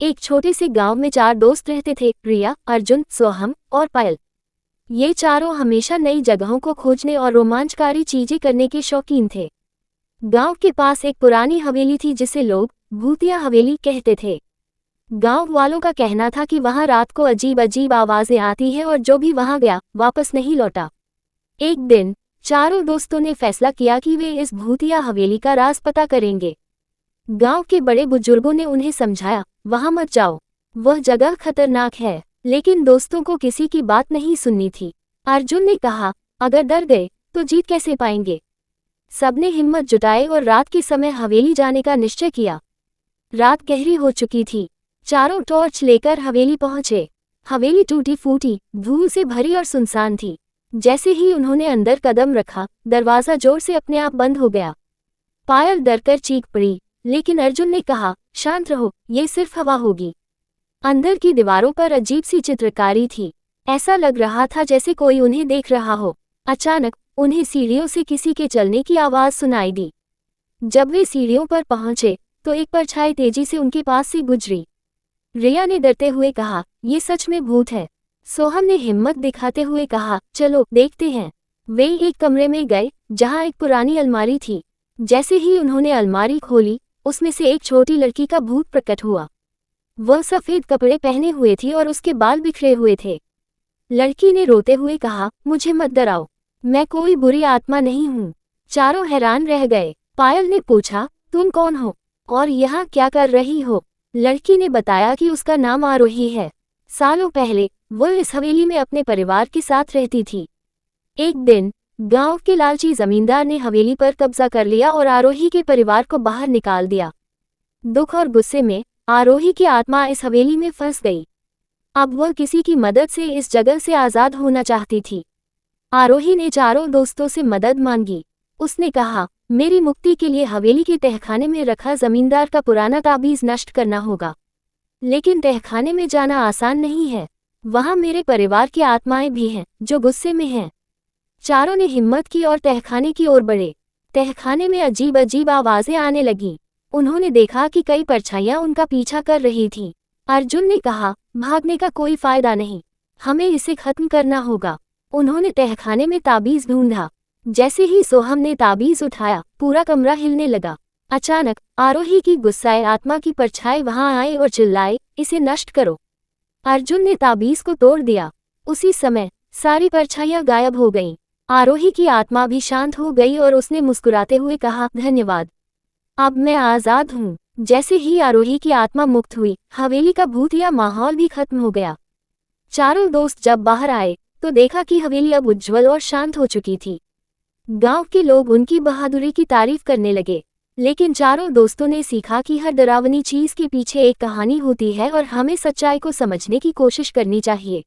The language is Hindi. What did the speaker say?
एक छोटे से गांव में 4 दोस्त रहते थे, रिया, अर्जुन, सोहम और पायल। ये चारों हमेशा नई जगहों को खोजने और रोमांचकारी चीजें करने के शौकीन थे। गांव के पास एक पुरानी हवेली थी जिसे लोग भूतिया हवेली कहते थे। गांव वालों का कहना था कि वहां रात को अजीब अजीब आवाजें आती हैं और जो भी वहां गया वापस नहीं लौटा। एक दिन चारों दोस्तों ने फैसला किया कि वे इस भूतिया हवेली का राज पता करेंगे। गांव के बड़े बुजुर्गों ने उन्हें समझाया, वहां मत जाओ, वह जगह खतरनाक है। लेकिन दोस्तों को किसी की बात नहीं सुननी थी। अर्जुन ने कहा, अगर डर गए तो जीत कैसे पाएंगे। सबने हिम्मत जुटाई और रात के समय हवेली जाने का निश्चय किया। रात गहरी हो चुकी थी। चारों टॉर्च लेकर हवेली पहुंचे। हवेली टूटी फूटी, धूल से भरी और सुनसान थी। जैसे ही उन्होंने अंदर कदम रखा, दरवाजा जोर से अपने आप बंद हो गया। पायल डरकर चीख पड़ी, लेकिन अर्जुन ने कहा, शांत रहो, ये सिर्फ हवा होगी। अंदर की दीवारों पर अजीब सी चित्रकारी थी। ऐसा लग रहा था जैसे कोई उन्हें देख रहा हो। अचानक उन्हें सीढ़ियों से किसी के चलने की आवाज सुनाई दी। जब वे सीढ़ियों पर पहुंचे तो एक परछाई तेजी से उनके पास से गुजरी। रिया ने डरते हुए कहा, ये सच में भूत है। सोहम ने हिम्मत दिखाते हुए कहा, चलो देखते हैं। वे एक कमरे में गए जहां एक पुरानी अलमारी थी। जैसे ही उन्होंने अलमारी खोली, उसमें से एक छोटी लड़की का भूत प्रकट हुआ। वह सफेद कपड़े पहने हुए थी और उसके बाल बिखरे हुए थे। लड़की ने रोते हुए कहा, मुझे मत डराओ, मैं कोई बुरी आत्मा नहीं हूँ। चारों हैरान रह गए। पायल ने पूछा, तुम कौन हो और यहाँ क्या कर रही हो। लड़की ने बताया कि उसका नाम आरोही है। सालों पहले वह इस हवेली में अपने परिवार के साथ रहती थी। एक दिन गांव के लालची जमींदार ने हवेली पर कब्जा कर लिया और आरोही के परिवार को बाहर निकाल दिया। दुख और गुस्से में आरोही की आत्मा इस हवेली में फंस गई। अब वह किसी की मदद से इस जगह से आज़ाद होना चाहती थी। आरोही ने चारों दोस्तों से मदद मांगी। उसने कहा, मेरी मुक्ति के लिए हवेली के तहखाने में रखा जमींदार का पुराना ताबीज नष्ट करना होगा। लेकिन तहखाने में जाना आसान नहीं है, वहां मेरे परिवार की आत्माएं भी हैं जो गुस्से में हैं। चारों ने हिम्मत की और तहखाने की ओर बढ़े। तहखाने में अजीब अजीब आवाजें आने लगीं। उन्होंने देखा कि कई परछाइयां उनका पीछा कर रही थीं। अर्जुन ने कहा, भागने का कोई फायदा नहीं, हमें इसे खत्म करना होगा। उन्होंने तहखाने में ताबीज ढूंढा। जैसे ही सोहम ने ताबीज उठाया, पूरा कमरा हिलने लगा। अचानक आरोही की गुस्साए आत्मा की परछाई वहां आए और चिल्लाए, इसे नष्ट करो। अर्जुन ने ताबीज को तोड़ दिया। उसी समय सारी परछाइयां गायब हो गईं। आरोही की आत्मा भी शांत हो गई और उसने मुस्कुराते हुए कहा, धन्यवाद, अब मैं आज़ाद हूँ। जैसे ही आरोही की आत्मा मुक्त हुई, हवेली का भूतिया माहौल भी खत्म हो गया। चारों दोस्त जब बाहर आए तो देखा कि हवेली अब उज्ज्वल और शांत हो चुकी थी। गांव के लोग उनकी बहादुरी की तारीफ करने लगे। लेकिन चारों दोस्तों ने सीखा कि हर डरावनी चीज के पीछे एक कहानी होती है और हमें सच्चाई को समझने की कोशिश करनी चाहिए।